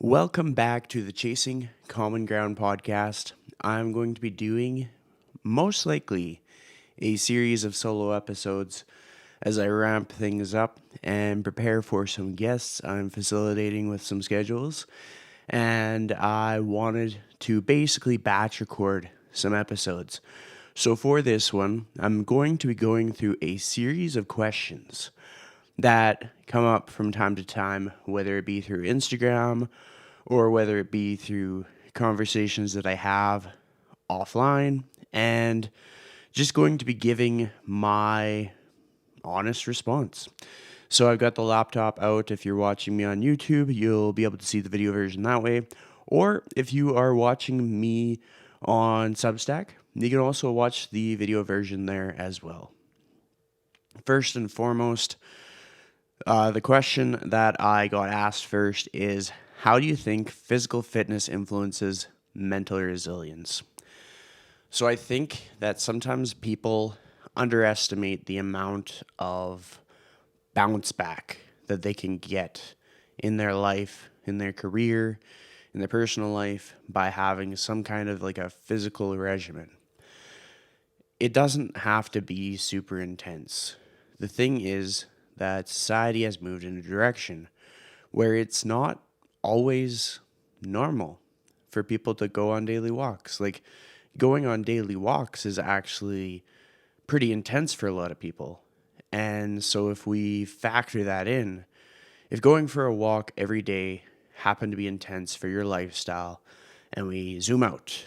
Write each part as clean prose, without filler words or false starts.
Welcome back to the Chasing Common Ground podcast. I'm going to be doing, most likely, a series of solo episodes as I ramp things up and prepare for some guests. I'm facilitating with some schedules, and I wanted to basically batch record some episodes. So for this one, I'm going to be going through a series of questions that come up from time to time, whether it be through Instagram or whether it be through conversations that I have offline, and just going to be giving my honest response. So I've got the laptop out. If you're watching me on YouTube, you'll be able to see the video version that way. Or if you are watching me on Substack, you can also watch the video version there as well. First and foremost, the question that I got asked first is, how do you think physical fitness influences mental resilience? So I think that sometimes people underestimate the amount of bounce back that they can get in their life, in their career, in their personal life by having some kind of like a physical regimen. It doesn't have to be super intense. The thing is that society has moved in a direction where it's not always normal for people to go on daily walks. Like, going on daily walks is actually pretty intense for a lot of people. And so if we factor that in, if going for a walk every day happened to be intense for your lifestyle, and we zoom out,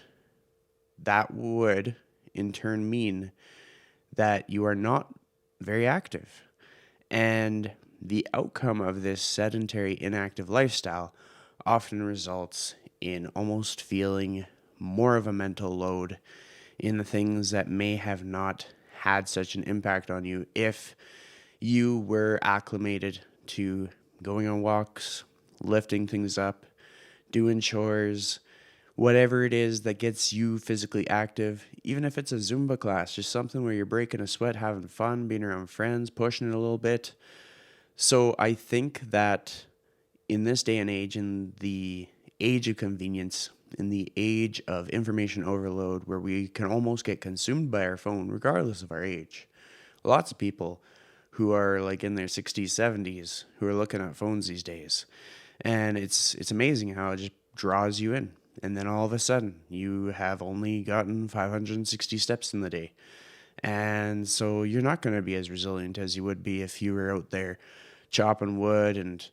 that would in turn mean that you are not very active. And the outcome of this sedentary, inactive lifestyle often results in almost feeling more of a mental load in the things that may have not had such an impact on you if you were acclimated to going on walks, lifting things up, doing chores, whatever it is that gets you physically active, even if it's a Zumba class, just something where you're breaking a sweat, having fun, being around friends, pushing it a little bit. So I think that in this day and age, in the age of convenience, in the age of information overload, where we can almost get consumed by our phone regardless of our age, lots of people who are like in their 60s, 70s, who are looking at phones these days. And it's amazing how it just draws you in. And then all of a sudden, you have only gotten 560 steps in the day. And so you're not going to be as resilient as you would be if you were out there chopping wood and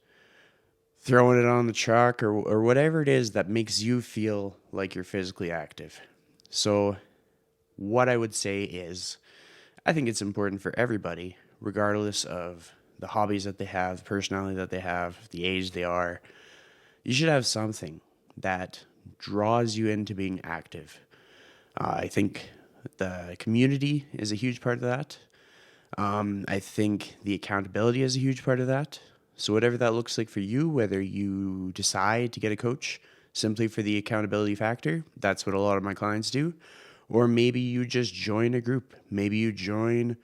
throwing it on the truck or whatever it is that makes you feel like you're physically active. So what I would say is, I think it's important for everybody, regardless of the hobbies that they have, the personality that they have, the age they are. You should have something that draws you into being active. I think the community is a huge part of that. I think the accountability is a huge part of that. So whatever that looks like for you, whether you decide to get a coach simply for the accountability factor, that's what a lot of my clients do. Or maybe you just join a group. Maybe you join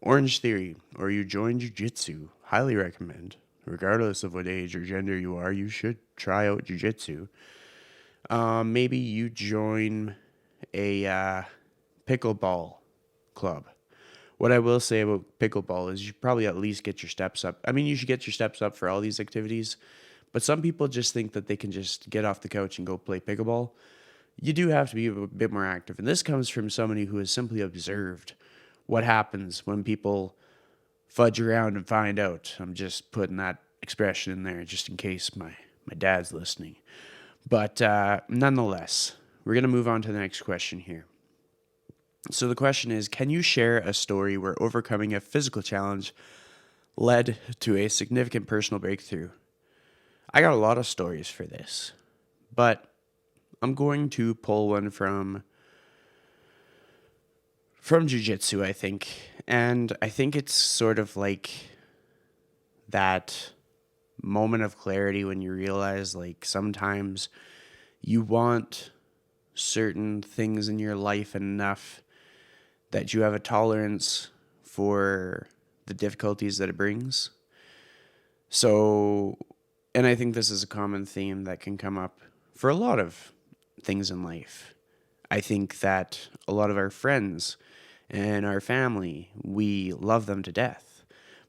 Orange Theory or you join Jiu-Jitsu. Highly recommend. Regardless of what age or gender you are, you should try out Jiu-Jitsu. Maybe you join a pickleball club. What I will say about pickleball is you should probably at least get your steps up. I mean, you should get your steps up for all these activities, but some people just think that they can just get off the couch and go play pickleball. You do have to be a bit more active. And this comes from somebody who has simply observed what happens when people fudge around and find out. I'm just putting that expression in there just in case my dad's listening. But nonetheless, we're going to move on to the next question here. So the question is, can you share a story where overcoming a physical challenge led to a significant personal breakthrough? I got a lot of stories for this, but I'm going to pull one from jiu-jitsu, I think. And I think it's sort of like that moment of clarity when you realize, like, sometimes you want certain things in your life enough that you have a tolerance for the difficulties that it brings. So And I think this is a common theme that can come up for a lot of things in life. I think that a lot of our friends and our family, we love them to death.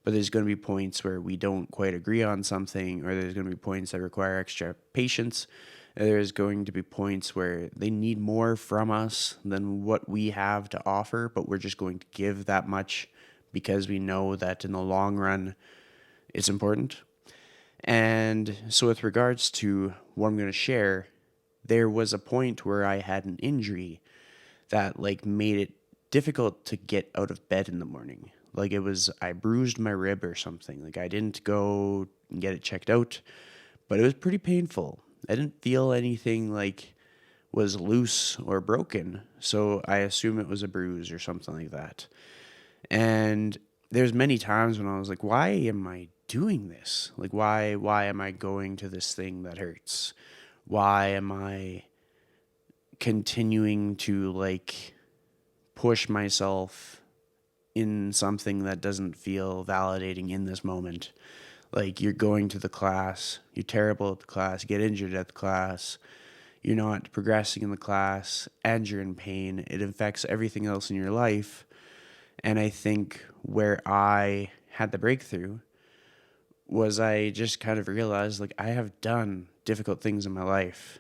But there's going to be points where we don't quite agree on something, or there's going to be points that require extra patience. There's going to be points where they need more from us than what we have to offer, but we're just going to give that much because we know that in the long run, it's important. And so, with regards to what I'm going to share, there was a point where I had an injury that made it difficult to get out of bed in the morning. I bruised my rib or something. I didn't go and get it checked out, but it was pretty painful. I didn't feel anything was loose or broken, so I assume it was a bruise or something like that. And there's many times when I was like, why am I doing this? Why am I going to this thing that hurts? Why am I continuing to push myself in something that doesn't feel validating in this moment? You're going to the class, you're terrible at the class, you get injured at the class, you're not progressing in the class, and you're in pain. It affects everything else in your life. And I think where I had the breakthrough was I just kind of realized I have done difficult things in my life,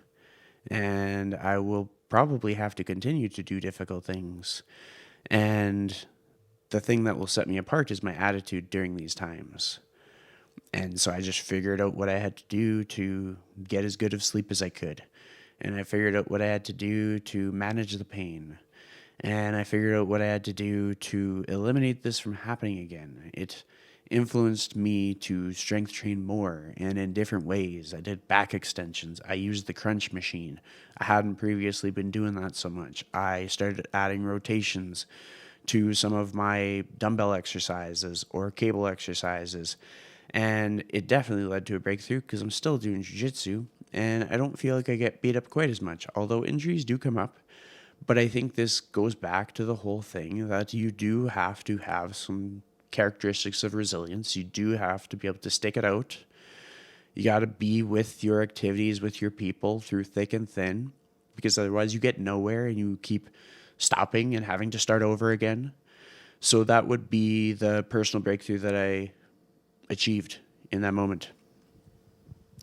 and I will probably have to continue to do difficult things. And the thing that will set me apart is my attitude during these times. And so I just figured out what I had to do to get as good of sleep as I could. And I figured out what I had to do to manage the pain. And I figured out what I had to do to eliminate this from happening again. It influenced me to strength train more and in different ways. I did back extensions. I used the crunch machine. I hadn't previously been doing that so much. I started adding rotations to some of my dumbbell exercises or cable exercises. And it definitely led to a breakthrough because I'm still doing jiu-jitsu and I don't feel like I get beat up quite as much, although injuries do come up. But I think this goes back to the whole thing that you do have to have some characteristics of resilience. You do have to be able to stick it out. You got to be with your activities, with your people through thick and thin, because otherwise you get nowhere and you keep stopping and having to start over again. So that would be the personal breakthrough that I achieved in that moment.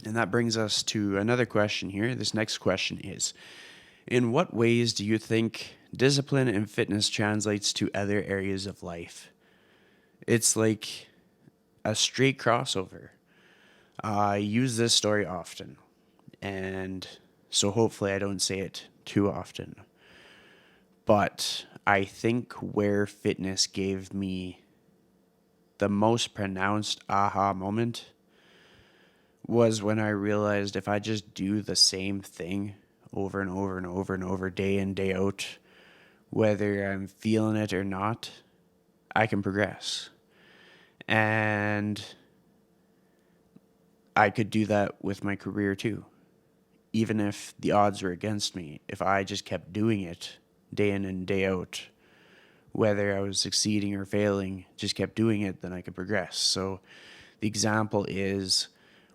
And that brings us to another question here. This next question is, in what ways do you think discipline and fitness translates to other areas of life? It's like a straight crossover. I use this story often, and so hopefully I don't say it too often. But I think where fitness gave me the most pronounced aha moment was when I realized if I just do the same thing over and over and over and over, day in, day out, whether I'm feeling it or not, I can progress. And I could do that with my career too. Even if the odds were against me, if I just kept doing it day in and day out, whether I was succeeding or failing, just kept doing it, then I could progress. So the example is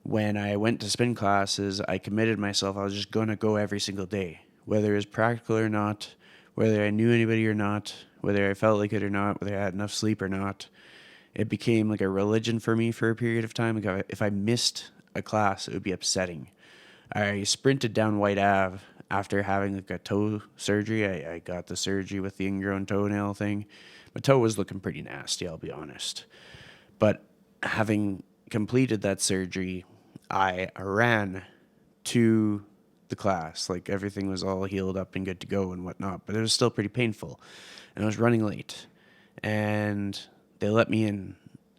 when I went to spin classes, I committed myself, I was just going to go every single day, whether it was practical or not, whether I knew anybody or not, whether I felt like it or not, whether I had enough sleep or not. It became like a religion for me for a period of time. If I missed a class, it would be upsetting. I sprinted down White Ave after having a toe surgery. I got the surgery with the ingrown toenail thing. My toe was looking pretty nasty, I'll be honest. But having completed that surgery, I ran to the class. Everything was all healed up and good to go and whatnot, but it was still pretty painful. And I was running late. And they let me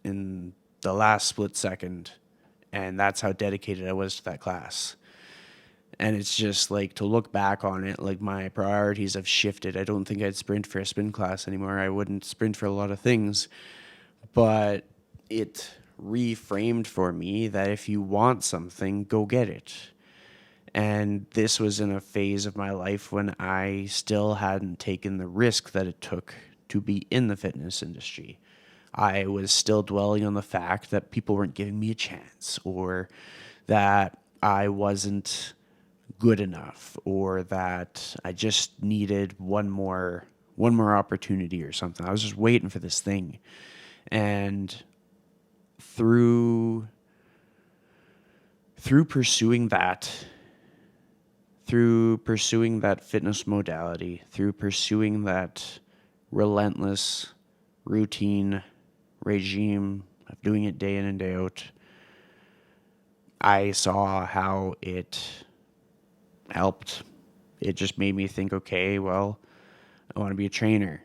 in the last split second. And that's how dedicated I was to that class. And it's just to look back on it, my priorities have shifted. I don't think I'd sprint for a spin class anymore. I wouldn't sprint for a lot of things. But it reframed for me that if you want something, go get it. And this was in a phase of my life when I still hadn't taken the risk that it took to be in the fitness industry. I was still dwelling on the fact that people weren't giving me a chance, or that I wasn't good enough, or that I just needed one more opportunity or something. I was just waiting for this thing. And through pursuing that, fitness modality, through pursuing that relentless routine regime of doing it day in and day out, I saw how it helped. It just made me think, okay, well, I want to be a trainer,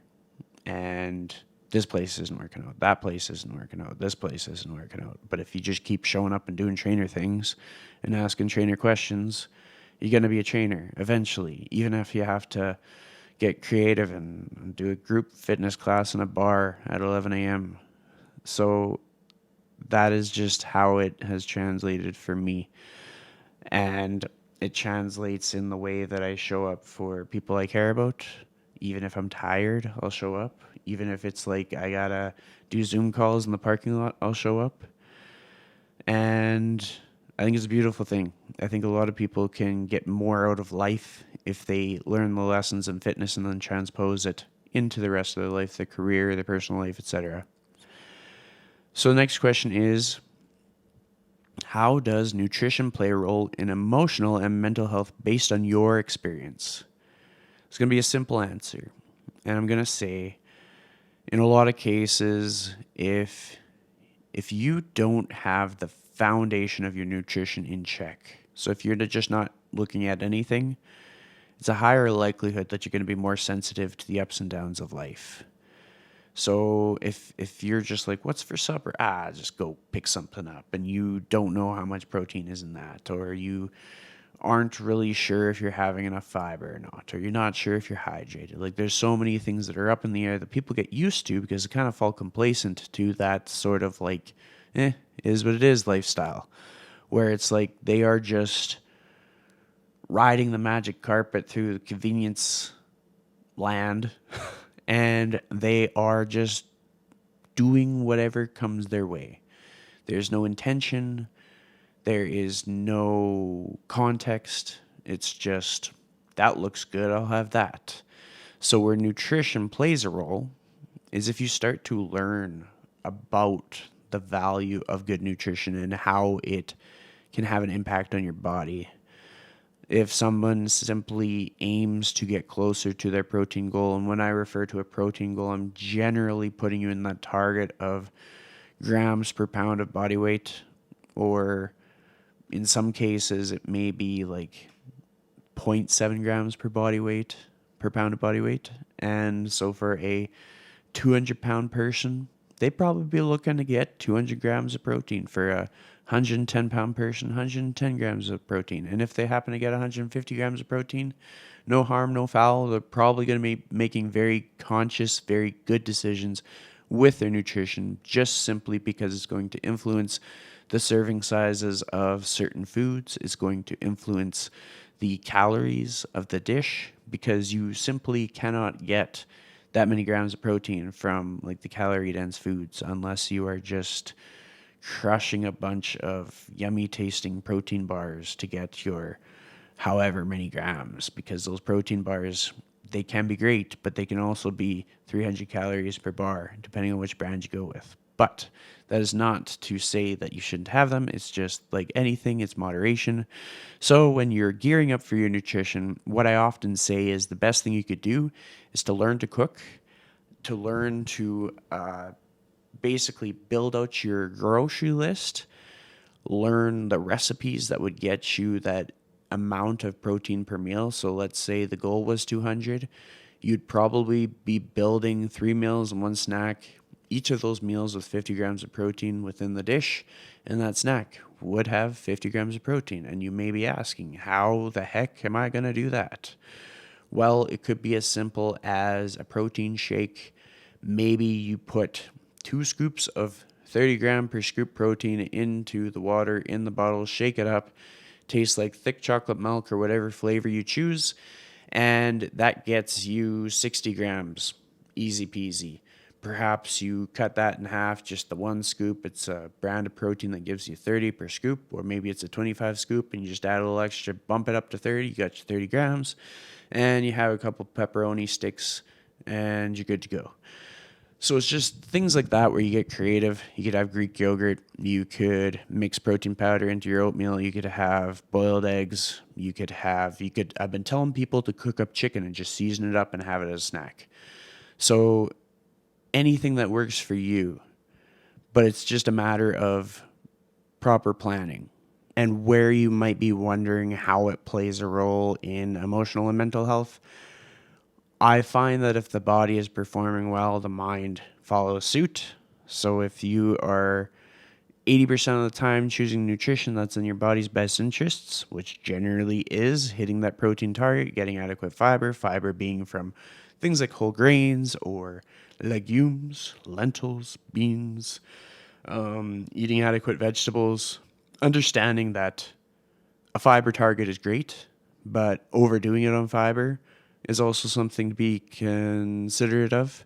and this place isn't working out, that place isn't working out, this place isn't working out. But if you just keep showing up and doing trainer things and asking trainer questions, you're going to be a trainer eventually, even if you have to get creative and do a group fitness class in a bar at 11 a.m. So that is just how it has translated for me. And it translates in the way that I show up for people I care about. Even if I'm tired, I'll show up. Even if it's like I gotta do Zoom calls in the parking lot, I'll show up. And I think it's a beautiful thing. I think a lot of people can get more out of life if they learn the lessons in fitness and then transpose it into the rest of their life, their career, their personal life, etc. So the next question is, how does nutrition play a role in emotional and mental health based on your experience? It's going to be a simple answer. And I'm going to say, in a lot of cases, if you don't have the foundation of your nutrition in check, so if you're just not looking at anything, it's a higher likelihood that you're going to be more sensitive to the ups and downs of life. So if you're just like, what's for supper? Just go pick something up, and you don't know how much protein is in that, or you aren't really sure if you're having enough fiber or not, or you're not sure if you're hydrated. Like, there's so many things that are up in the air that people get used to because they kind of fall complacent to that sort of like, is what it is lifestyle, where it's like they are just riding the magic carpet through the convenience land and they are just doing whatever comes their way. There's no intention. There is no context. It's just, that looks good, I'll have that. So where nutrition plays a role is if you start to learn about the value of good nutrition and how it can have an impact on your body. If someone simply aims to get closer to their protein goal, and when I refer to a protein goal, I'm generally putting you in that target of grams per pound of body weight, or in some cases it may be like 0.7 grams per pound of body weight. And so for a 200-pound person, they'd probably be looking to get 200 grams of protein. For a 110-pound person, 110 grams of protein. And if they happen to get 150 grams of protein, no harm, no foul. They're probably going to be making very conscious, very good decisions with their nutrition, just simply because it's going to influence the serving sizes of certain foods. It's going to influence the calories of the dish, because you simply cannot get that many grams of protein from like the calorie dense foods unless you are just crushing a bunch of yummy tasting protein bars to get your however many grams, because those protein bars, they can be great, but they can also be 300 calories per bar, depending on which brand you go with. But that is not to say that you shouldn't have them. It's just like anything, it's moderation. So when you're gearing up for your nutrition, what I often say is the best thing you could do is to learn to cook, to learn to basically build out your grocery list, learn the recipes that would get you that amount of protein per meal. So let's say the goal was 200. You'd probably be building 3 meals and 1 snack, each of those meals with 50 grams of protein within the dish, and that snack would have 50 grams of protein. And you may be asking, how the heck am I going to do that? Well, it could be as simple as a protein shake. Maybe you put 2 scoops of 30 gram per scoop protein into the water in the bottle, shake it up, tastes like thick chocolate milk or whatever flavor you choose, and that gets you 60 grams, easy peasy. Perhaps you cut that in half, just the one scoop. It's a brand of protein that gives you 30 per scoop, or maybe it's a 25 scoop and you just add a little extra, bump it up to 30. You got your 30 grams, and you have a couple pepperoni sticks, and you're good to go. So it's just things like that where you get creative. You could have Greek yogurt. You could mix protein powder into your oatmeal. You could have boiled eggs. I've been telling people to cook up chicken and just season it up and have it as a snack. So anything that works for you, but it's just a matter of proper planning and where you might be wondering how it plays a role in emotional and mental health. I find that if the body is performing well, the mind follows suit. So if you are 80% of the time choosing nutrition that's in your body's best interests, which generally is hitting that protein target, getting adequate fiber being from things like whole grains or legumes, lentils, beans, eating adequate vegetables, understanding that a fiber target is great, but overdoing it on fiber is also something to be considerate of.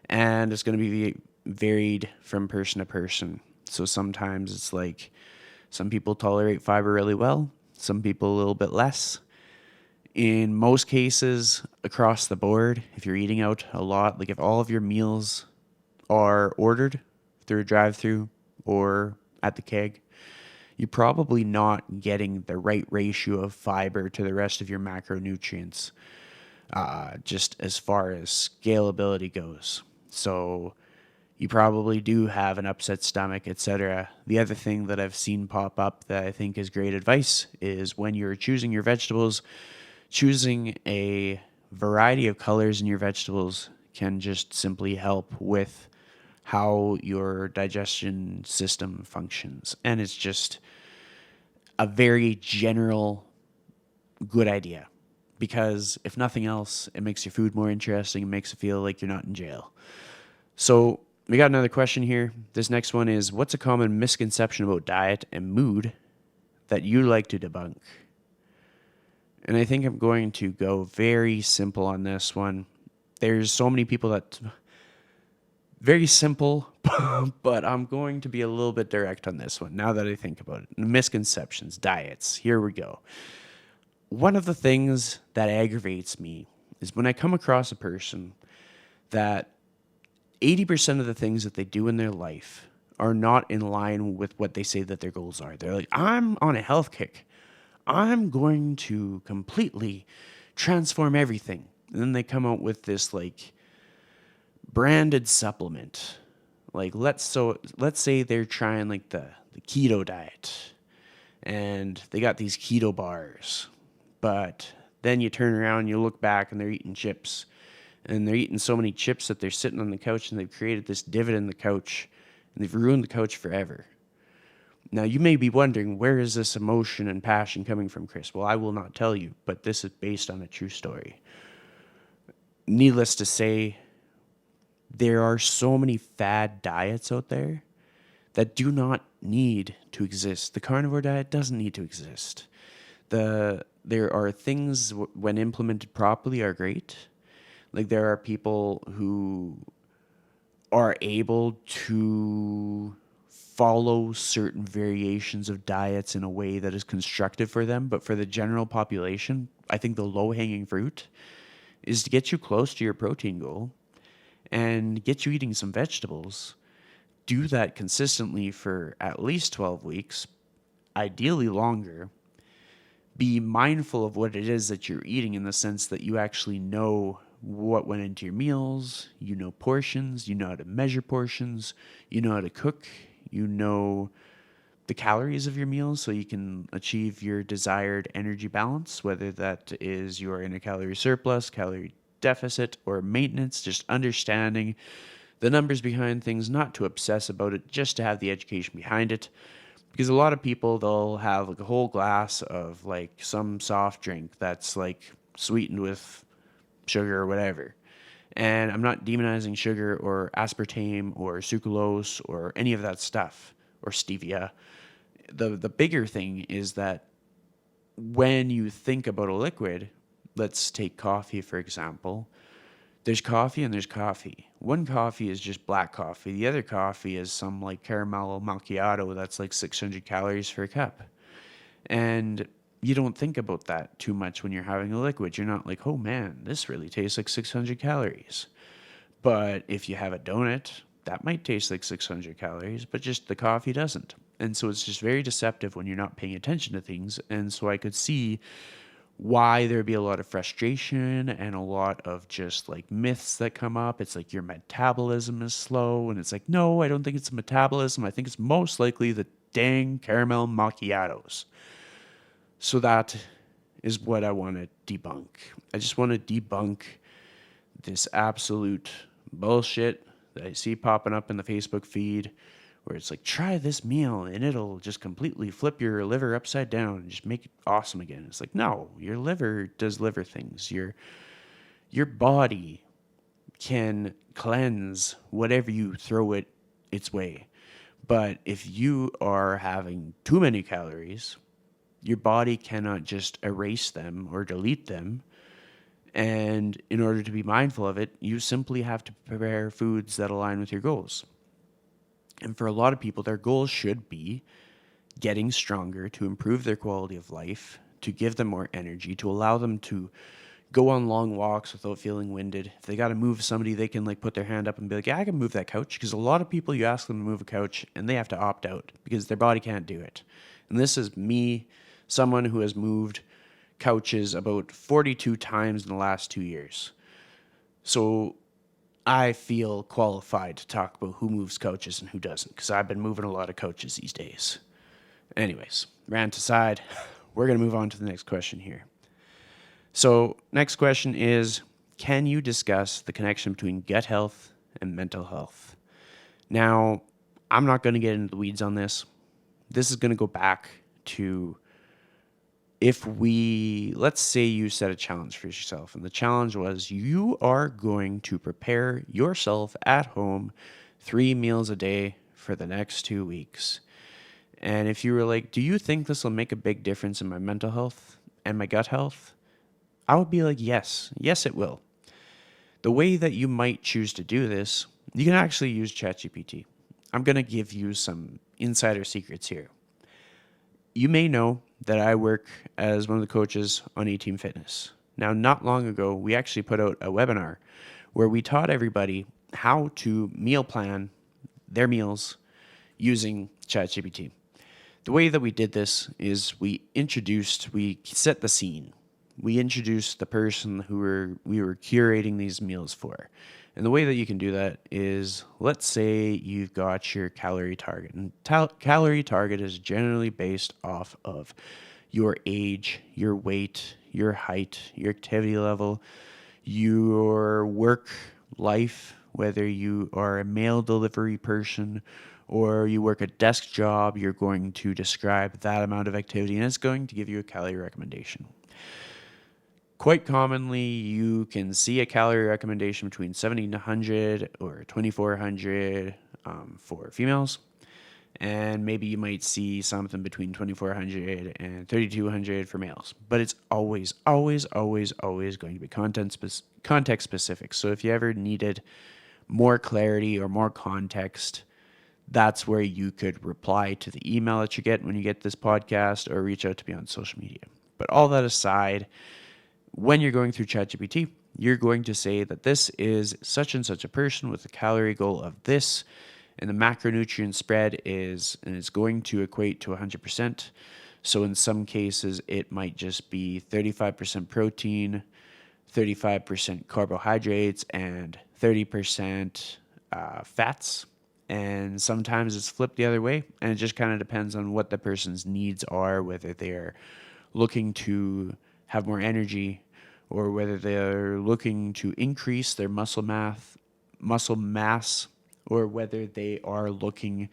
And it's going to be varied from person to person. So sometimes it's like some people tolerate fiber really well, some people a little bit less. In most cases, across the board, if you're eating out a lot, like if all of your meals are ordered through a drive-through or at the keg, you're probably not getting the right ratio of fiber to the rest of your macronutrients, just as far as scalability goes. So you probably do have an upset stomach, etc. The other thing that I've seen pop up that I think is great advice is when you're choosing your vegetables, choosing a variety of colors in your vegetables can just simply help with how your digestion system functions. And it's just a very general good idea because if nothing else, it makes your food more interesting. It makes it feel like you're not in jail. So we got another question here. This next one is, what's a common misconception about diet and mood that you like to debunk? And I think I'm going to go very simple on this one. There's so many people that very simple, but I'm going to be a little bit direct on this one now that I think about it. Misconceptions, diets. Here we go. One of the things that aggravates me is when I come across a person that 80% of the things that they do in their life are not in line with what they say that their goals are. They're like, I'm on a health kick. I'm going to completely transform everything. And then they come out with this like branded supplement. Like let's say they're trying like the keto diet and they got these keto bars. But then you turn around and you look back and they're eating chips. And they're eating so many chips that they're sitting on the couch and they've created this divot in the couch and they've ruined the couch forever. Now, you may be wondering, where is this emotion and passion coming from, Chris? Well, I will not tell you, but this is based on a true story. Needless to say, there are so many fad diets out there that do not need to exist. The carnivore diet doesn't need to exist. There are things, when implemented properly, are great. Like there are people who are able to follow certain variations of diets in a way that is constructive for them. But for the general population, I think the low-hanging fruit is to get you close to your protein goal and get you eating some vegetables. Do that consistently for at least 12 weeks, ideally longer. Be mindful of what it is that you're eating in the sense that you actually know what went into your meals, you know portions, you know how to measure portions, you know how to cook, you know the calories of your meals so you can achieve your desired energy balance, whether that is you're in a calorie surplus, calorie deficit, or maintenance, just understanding the numbers behind things, not to obsess about it, just to have the education behind it. Because a lot of people, they'll have like a whole glass of like some soft drink that's like sweetened with sugar or whatever. And I'm not demonizing sugar or aspartame or sucralose or any of that stuff or stevia. The bigger thing is that when you think about a liquid, let's take coffee for example, there's coffee and there's coffee. One coffee is just black coffee. The other coffee is some like caramel macchiato that's like 600 calories for a cup. And you don't think about that too much when you're having a liquid. You're not like, oh man, this really tastes like 600 calories. But if you have a donut, that might taste like 600 calories, but just the coffee doesn't. And so it's just very deceptive when you're not paying attention to things. And so I could see why there'd be a lot of frustration and a lot of just like myths that come up. It's like your metabolism is slow. And it's like, no, I don't think it's metabolism. I think it's most likely the dang caramel macchiatos. So that is what I want to debunk. I just want to debunk this absolute bullshit that I see popping up in the Facebook feed where it's like, try this meal and it'll just completely flip your liver upside down and just make it awesome again. It's like, no, your liver does liver things. Your body can cleanse whatever you throw it its way. But if you are having too many calories, your body cannot just erase them or delete them. And in order to be mindful of it, you simply have to prepare foods that align with your goals. And for a lot of people, their goals should be getting stronger to improve their quality of life, to give them more energy, to allow them to go on long walks without feeling winded. If they got to move somebody, they can like put their hand up and be like, yeah, I can move that couch. Because a lot of people, you ask them to move a couch and they have to opt out because their body can't do it. And this is me, someone who has moved couches about 42 times in the last 2 years. So I feel qualified to talk about who moves couches and who doesn't, because I've been moving a lot of couches these days. Anyways, rant aside, we're going to move on to the next question here. So next question is, can you discuss the connection between gut health and mental health? Now, I'm not going to get into the weeds on this. This is going to go back to let's say you set a challenge for yourself, and the challenge was you are going to prepare yourself at home 3 meals a day for the next 2 weeks. And if you were like, do you think this will make a big difference in my mental health and my gut health? I would be like, yes, it will. The way that you might choose to do this, you can actually use ChatGPT. I'm going to give you some insider secrets here. You may know that I work as one of the coaches on A-Team Fitness. Now, not long ago, we actually put out a webinar where we taught everybody how to meal plan their meals using ChatGPT. The way that we did this is we set the scene. We introduced the person who we were curating these meals for. And the way that you can do that is, let's say you've got your calorie target. And calorie target is generally based off of your age, your weight, your height, your activity level, your work life, whether you are a mail delivery person or you work a desk job, you're going to describe that amount of activity and it's going to give you a calorie recommendation. Quite commonly, you can see a calorie recommendation between 1,700 or 2,400 for females. And maybe you might see something between 2,400 and 3,200 for males. But it's always going to be context specific. So if you ever needed more clarity or more context, that's where you could reply to the email that you get when you get this podcast or reach out to me on social media. But all that aside, when you're going through ChatGPT, you're going to say that this is such and such a person with a calorie goal of this, and the macronutrient spread is going to equate to 100%. So in some cases, it might just be 35% protein, 35% carbohydrates, and 30% fats. And sometimes it's flipped the other way, and it just kind of depends on what the person's needs are, whether they're looking to have more energy or whether they're looking to increase their muscle mass, or whether they are looking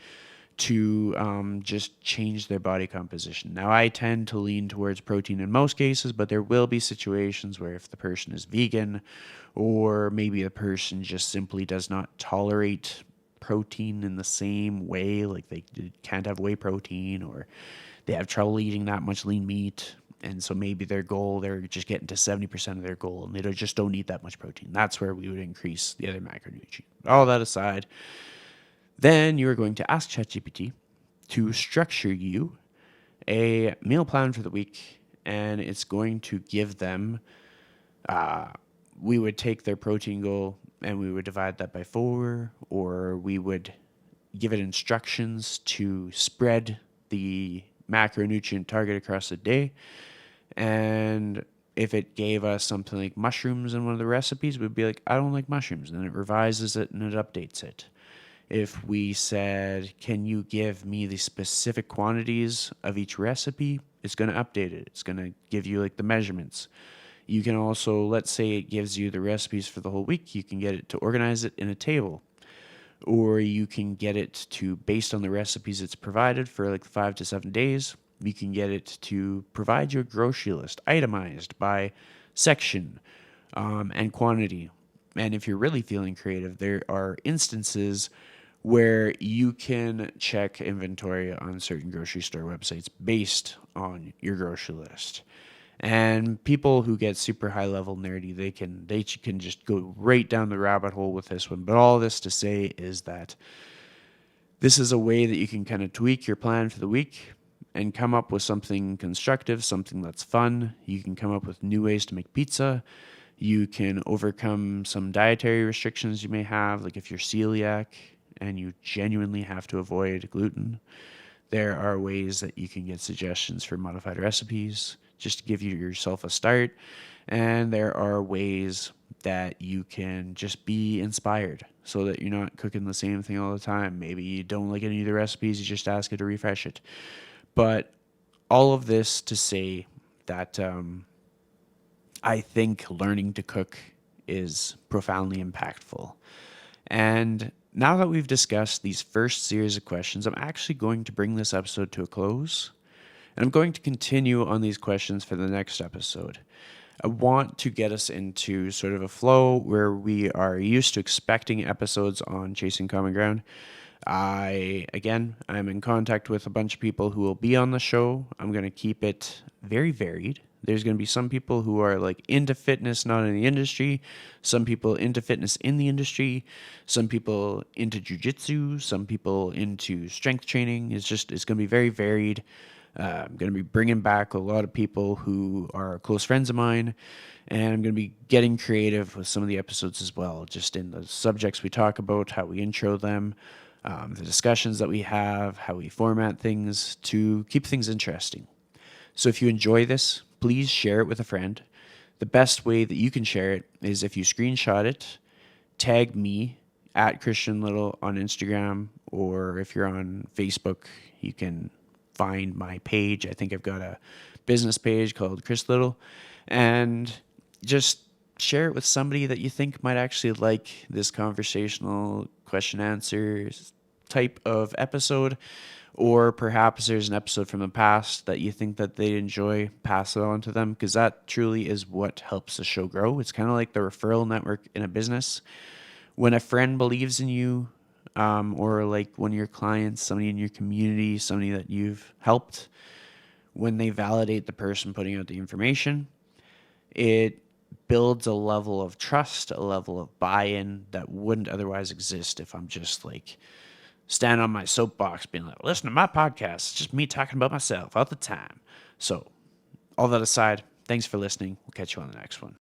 to just change their body composition. Now, I tend to lean towards protein in most cases, but there will be situations where if the person is vegan or maybe the person just simply does not tolerate protein in the same way, like they can't have whey protein or they have trouble eating that much lean meat, And so maybe their goal, they're just getting to 70% of their goal and they just don't need that much protein. That's where we would increase the other macronutrient. All that aside, then you are going to ask ChatGPT to structure you a meal plan for the week, and it's going to give them, we would take their protein goal and we would divide that by 4, or we would give it instructions to spread the macronutrient target across the day. And if it gave us something like mushrooms in one of the recipes, we'd be like, I don't like mushrooms. And then it revises it and it updates it. If we said, can you give me the specific quantities of each recipe, it's going to update it. It's going to give you like the measurements. You can also, let's say it gives you the recipes for the whole week. You can get it to organize it in a table. Or you can get it to, based on the recipes it's provided for like 5 to 7 days, you can get it to provide your grocery list itemized by section and quantity. And if you're really feeling creative, there are instances where you can check inventory on certain grocery store websites based on your grocery list. And people who get super high level nerdy, they can just go right down the rabbit hole with this one. But all this to say is that this is a way that you can kind of tweak your plan for the week and come up with something constructive, something that's fun. You can come up with new ways to make pizza. You can overcome some dietary restrictions you may have, like if you're celiac and you genuinely have to avoid gluten. There are ways that you can get suggestions for modified recipes just to give yourself a start. And there are ways that you can just be inspired so that you're not cooking the same thing all the time. Maybe you don't like any of the recipes, you just ask it to refresh it. But all of this to say that I think learning to cook is profoundly impactful. And now that we've discussed these first series of questions, I'm actually going to bring this episode to a close. And I'm going to continue on these questions for the next episode. I want to get us into sort of a flow where we are used to expecting episodes on Chasing Common Ground. I'm in contact with a bunch of people who will be on the show. I'm going to keep it very varied. There's going to be some people who are like into fitness, not in the industry. Some people into fitness in the industry. Some people into jiu-jitsu. Some people into strength training. It's going to be very varied. I'm going to be bringing back a lot of people who are close friends of mine. And I'm going to be getting creative with some of the episodes as well, just in the subjects we talk about, how we intro them, the discussions that we have, how we format things to keep things interesting. So if you enjoy this, please share it with a friend. The best way that you can share it is if you screenshot it, tag me at Christian Liddle on Instagram, or if you're on Facebook, you can find my page. I think I've got a business page called Chris Liddle, and just share it with somebody that you think might actually like this conversational question answer type of episode. Or perhaps there's an episode from the past that you think that they'd enjoy, pass it on to them, because that truly is what helps the show grow. It's kind of like the referral network in a business. When a friend believes in you, or like one of your clients, somebody in your community, somebody that you've helped, when they validate the person putting out the information, it builds a level of trust, a level of buy-in that wouldn't otherwise exist if I'm just like stand on my soapbox being like, listen to my podcast. It's just me talking about myself all the time. So all that aside, thanks for listening. We'll catch you on the next one.